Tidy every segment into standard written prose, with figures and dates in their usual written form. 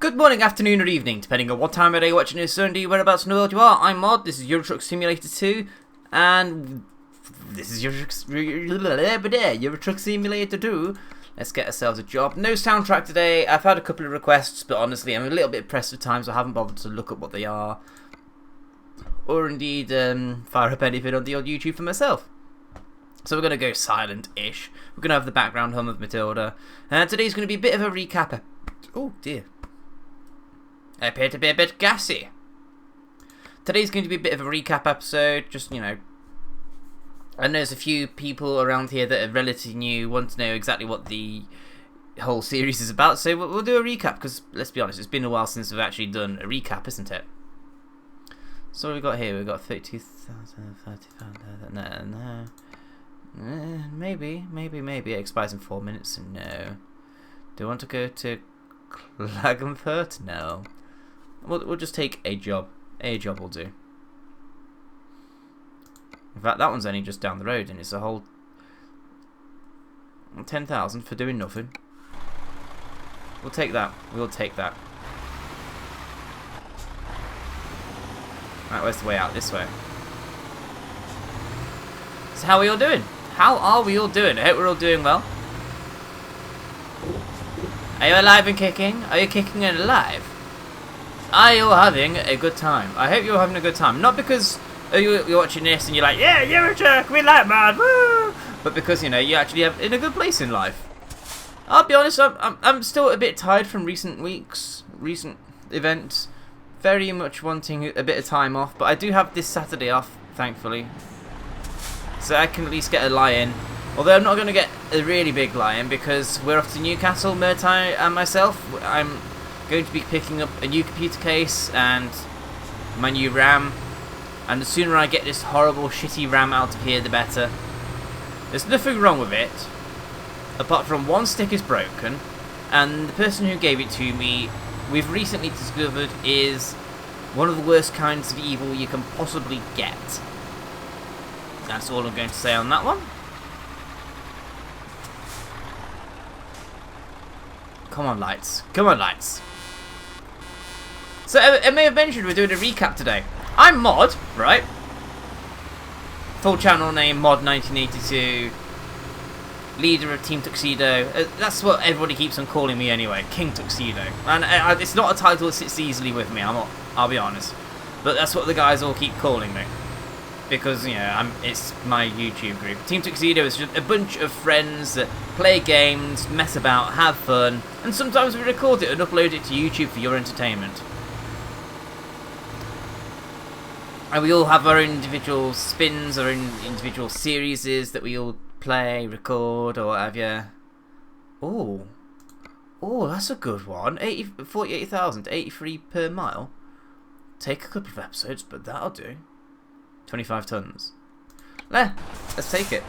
Good morning, afternoon, or evening, depending on what time of day you're watching this, Sunday, whereabouts in the world you are. I'm MoD, this is Euro Truck Simulator 2, and this is Euro Truck Simulator 2. Let's get ourselves a job. No soundtrack today. I've had a couple of requests, but honestly, I'm a little bit pressed for time, so I haven't bothered to look up what they are. Or indeed, fire up anything on the old YouTube for myself. So we're going to go silent-ish. We're going to have the background hum of Matilda. And today's going to be a bit of a recap. Oh dear. I appear to be a bit gassy. Today's going to be a bit of a recap episode, just, you know. And there's a few people around here that are relatively new, want to know exactly what the whole series is about, so we'll do a recap, because, let's be honest, it's been a while since we've actually done a recap, isn't it? So what have we got here? We've got 32,000, 35,000, no. Maybe. It expires in 4 minutes, no. Do I want to go to Klagenfurt? No. We'll just take a job. A job will do. In fact, that one's only just down the road, and it's a whole 10,000 for doing nothing. We'll take that. We'll take that. Right, where's the way out? This way. So how are we all doing? How are we all doing? I hope we're all doing well. Are you alive and kicking? Are you kicking and alive? Are you having a good time? I hope you're having a good time. Not because you're watching this and you're like, yeah, you're a jerk, we like man, woo! But because, you know, you actually have in a good place in life. I'll be honest, I'm still a bit tired from recent weeks, recent events. Very much wanting a bit of time off, but I do have this Saturday off, thankfully. So I can at least get a lie-in. Although I'm not going to get a really big lie-in because we're off to Newcastle, Murtai and myself. I'm going to be picking up a new computer case and my new RAM. And the sooner I get this horrible, shitty RAM out of here, the better. There's nothing wrong with it, apart from one stick is broken, and the person who gave it to me, we've recently discovered, is one of the worst kinds of evil you can possibly get. That's all I'm going to say on that one. Come on, lights. Come on, lights. So, I may have mentioned we're doing a recap today. I'm MoD, right? Full channel name, MoD1982. Leader of Team Tuxedo. That's what everybody keeps on calling me anyway. King Tuxedo. And it's not a title that sits easily with me, I'll be honest. But that's what the guys all keep calling me. Because, you know, it's my YouTube group. Team Tuxedo is just a bunch of friends that play games, mess about, have fun, and sometimes we record it and upload it to YouTube for your entertainment. And we all have our own individual spins, our own individual series that we all play, record, or what have you. Oh, that's a good one. 48,000, 83 per mile. Take a couple of episodes, but that'll do. 25 tons. There, let's take it.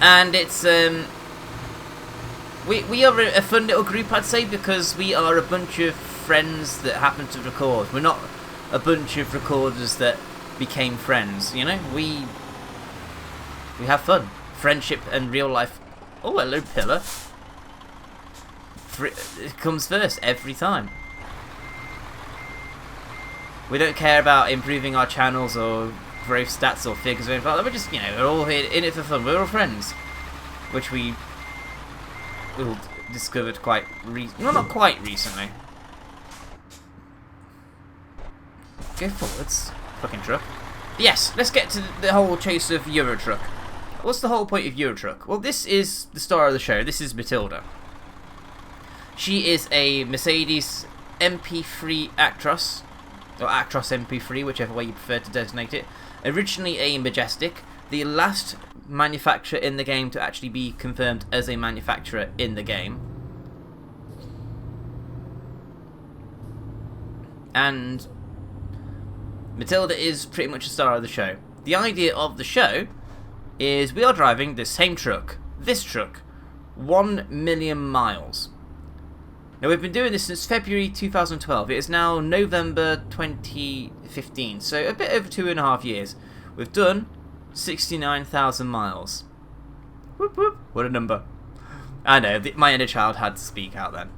And it's we are a fun little group, I'd say, because we are a bunch of friends that happen to record. We're not a bunch of recorders that became friends, you know? We have fun. Friendship and real life. Oh, hello, Pillar. It comes first every time. We don't care about improving our channels or growth stats or figures or anything like that. We're just, you know, we're all here in it for fun. We're all friends. Which we all discovered quite not quite recently. Go forwards. Fucking truck. Yes, let's get to the whole chase of Euro Truck. What's the whole point of Euro Truck? Well, this is the star of the show. This is Matilda. She is a Mercedes MP3 Actros. Or Actros MP3, whichever way you prefer to designate it. Originally a Majestic, the last manufacturer in the game to actually be confirmed as a manufacturer in the game. And Matilda is pretty much the star of the show. The idea of the show is we are driving the same truck, this truck, 1 million miles. Now, we've been doing this since February 2012. It is now November 2015, so a bit over 2.5 years. We've done 69,000 miles. Whoop whoop, what a number. I know, my inner child had to speak out then.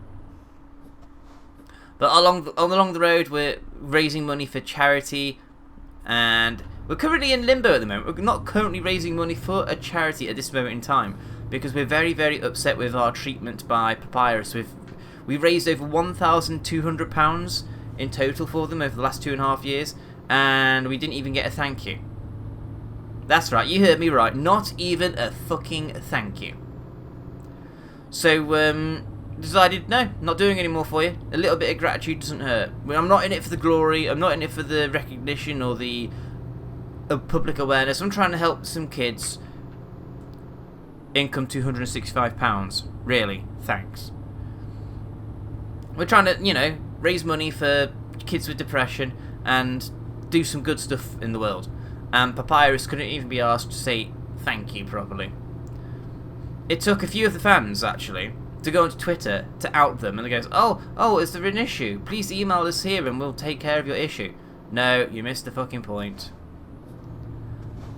But along the road, we're raising money for charity, and we're currently in limbo at the moment. We're not currently raising money for a charity at this moment in time, because we're very, very upset with our treatment by Papyrus. We've raised over £1,200 in total for them over the last 2.5 years, and we didn't even get a thank you. That's right, you heard me right, not even a fucking thank you. So, decided, no, not doing any more for you. A little bit of gratitude doesn't hurt. I'm not in it for the glory, I'm not in it for the recognition or the public awareness. I'm trying to help some kids. Income £265. Really, thanks. We're trying to, you know, raise money for kids with depression and do some good stuff in the world. And Papyrus couldn't even be asked to say thank you properly. It took a few of the fans, actually, to go onto Twitter to out them, and they goes, oh, is there an issue? Please email us here and we'll take care of your issue. No, you missed the fucking point.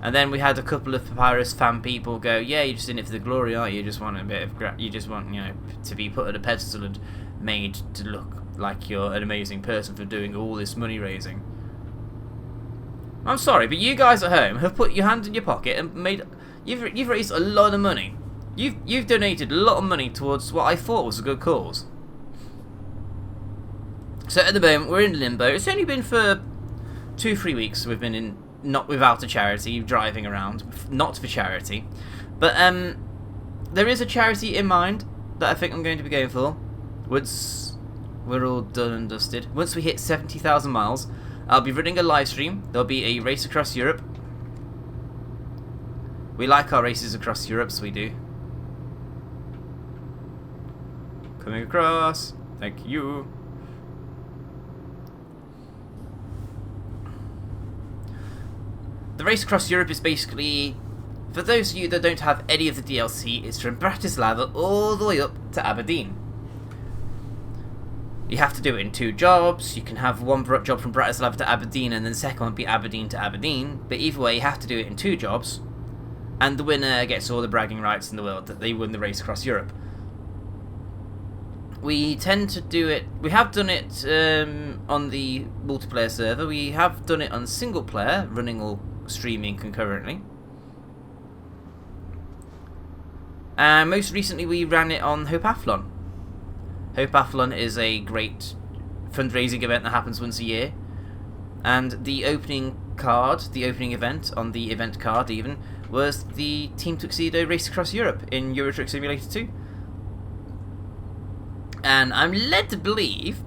And then we had a couple of Papyrus fan people go, yeah, you're just in it for the glory, aren't you? You just want a bit of, you just want, you know, to be put on a pedestal and made to look like you're an amazing person for doing all this money raising. I'm sorry, but you guys at home have put your hand in your pocket and you've raised a lot of money. You've donated a lot of money towards what I thought was a good cause. So at the moment we're in limbo. It's only been for 2-3 weeks we've been in, not without a charity, driving around, not for charity. But there is a charity in mind that I think I'm going to be going for. Once we're all done and dusted, once we hit 70,000 miles, I'll be running a live stream. There'll be a race across Europe. We like our races across Europe, so we do. Coming across. Thank you. The race across Europe is basically, for those of you that don't have any of the DLC, it's from Bratislava all the way up to Aberdeen. You have to do it in 2 jobs. You can have one job from Bratislava to Aberdeen and then the second one be Aberdeen to Aberdeen. But either way, you have to do it in 2 jobs. And the winner gets all the bragging rights in the world that they won the race across Europe. We tend to do it, we have done it on the multiplayer server. We have done it on single player, running or streaming concurrently. And most recently we ran it on Hopeathlon. Hopeathlon is a great fundraising event that happens once a year, and the opening card, the opening event on the event card even, was the Team Tuxedo Race Across Europe in Euro Truck Simulator 2. And I'm led to believe,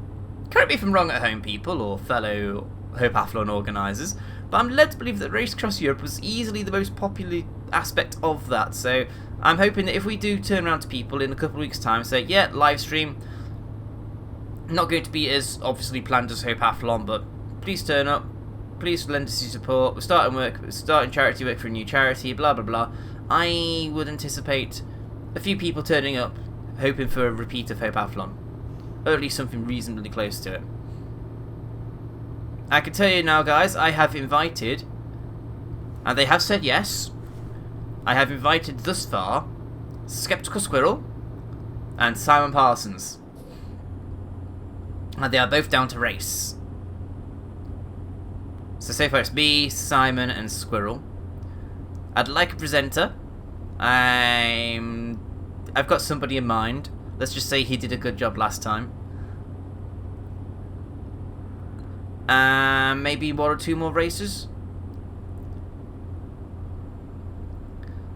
correct me if I'm wrong at home people or fellow Hopeathlon organisers, but I'm led to believe that Race Across Europe was easily the most popular aspect of that. So I'm hoping that if we do turn around to people in a couple of weeks' time and say, yeah, live stream, not going to be as obviously planned as Hopeathlon, but please turn up, please lend us your support, we're starting charity work for a new charity, blah blah blah. I would anticipate a few people turning up, hoping for a repeat of Hopeathlon, or at least something reasonably close to it. I can tell you now, guys, I have invited, and they have said yes, I have invited thus far Skeptical Squirrel and Simon Parsons. And they are both down to race. So far it's me, Simon and Squirrel. I'd like a presenter. I've got somebody in mind. Let's just say he did a good job last time. Maybe 1 or 2 more racers.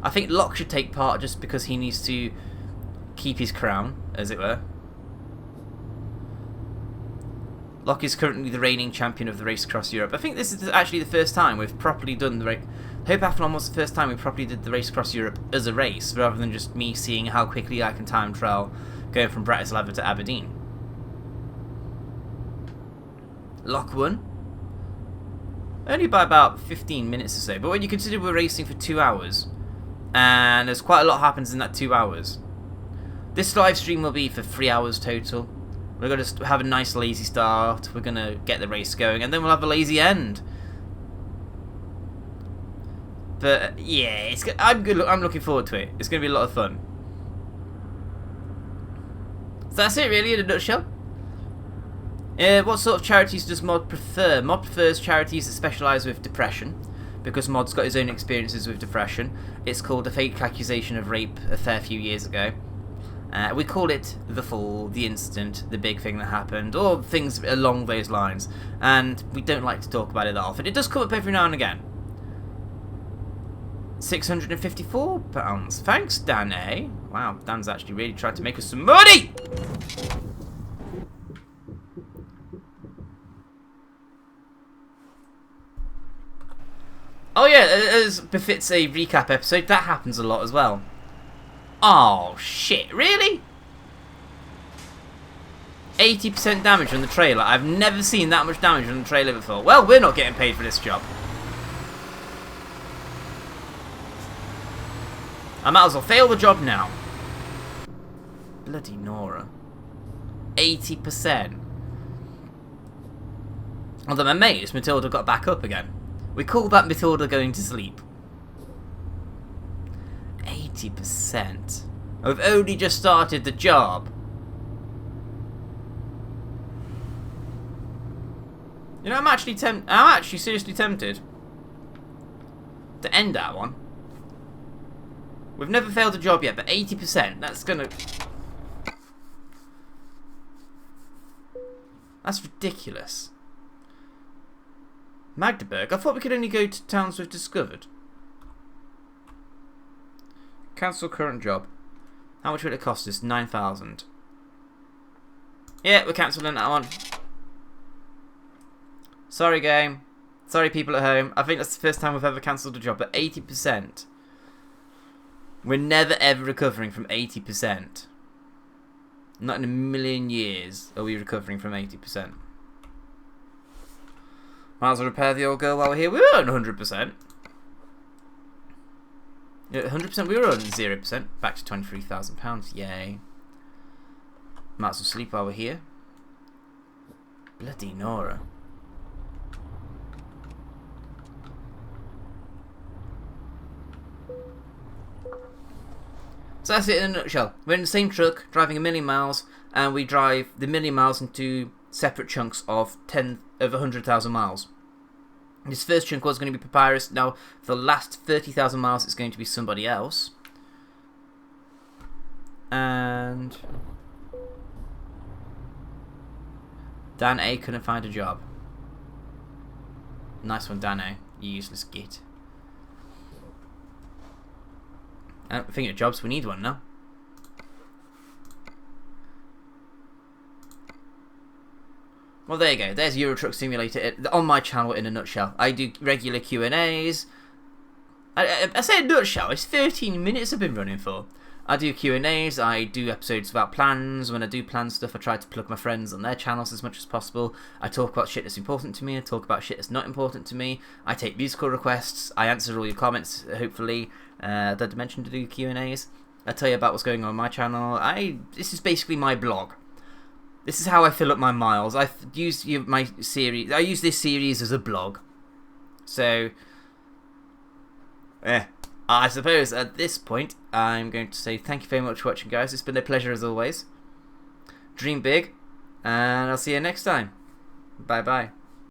I think Locke should take part just because he needs to keep his crown, as it were. Locke is currently the reigning champion of the race across Europe. I think this is actually the first time we've properly done the race. Hopeathlon was the first time we properly did the race across Europe as a race, rather than just me seeing how quickly I can time trial going from Bratislava to Aberdeen. Locke won. Only by about 15 minutes or so, but when you consider we're racing for 2 hours, and there's quite a lot happens in that 2 hours. This live stream will be for 3 hours total. We're going to have a nice lazy start, we're going to get the race going, and then we'll have a lazy end. But yeah, I'm looking forward to it. It's going to be a lot of fun. So that's it really in a nutshell. What sort of charities does MoD prefer? MoD prefers charities that specialise with depression, because MoD's got his own experiences with depression. It's called a fake accusation of rape a fair few years ago. We call it the fall, the incident, the big thing that happened, or things along those lines. And we don't like to talk about it that often. It does come up every now and again. £654. Thanks, Dan A. Wow, Dan's actually really tried to make us some money! Oh yeah, as befits a recap episode, that happens a lot as well. Oh shit, really? 80% damage on the trailer. I've never seen that much damage on the trailer before. Well, we're not getting paid for this job. I might as well fail the job now. Bloody Nora. 80%. Although my mate, Matilda, got back up again. We call that Matilda going to sleep. 80%. I've only just started the job. You know, I'm actually seriously tempted to end that one. We've never failed a job yet, but 80%, that's gonna... That's ridiculous. Magdeburg? I thought we could only go to towns we've discovered. Cancel current job. How much would it cost us? 9,000. Yeah, we're cancelling that one. Sorry, game. Sorry, people at home. I think that's the first time we've ever cancelled a job, but 80%. We're never ever recovering from 80%. Not in a million years are we recovering from 80%. Might as well repair the old girl while we're here. We were on 100%. Yeah, 100%. We were on 0%. Back to £23,000. Yay. Might as well sleep while we're here. Bloody Nora. So that's it in a nutshell. We're in the same truck, driving 1,000,000 miles, and we drive the 1,000,000 miles into separate chunks of 100,000 miles. This first chunk was going to be Papyrus. Now, for the last 30,000 miles, it's going to be somebody else. And Dan A couldn't find a job. Nice one, Dan A. You useless git. I don't think of jobs, we need one now. Well, there you go. There's Euro Truck Simulator on my channel in a nutshell. I do regular Q&As. I say a nutshell, it's 13 minutes I've been running for. I do Q&As, I do episodes about plans. When I do plan stuff, I try to plug my friends on their channels as much as possible. I talk about shit that's important to me, I talk about shit that's not important to me. I take musical requests, I answer all your comments, hopefully. Did I mention to do Q&As? I tell you about what's going on my channel. This is basically my blog. This is how I fill up my miles. I use this series as a blog. So, I suppose at this point, I'm going to say thank you very much for watching, guys. It's been a pleasure as always. Dream big, and I'll see you next time. Bye-bye.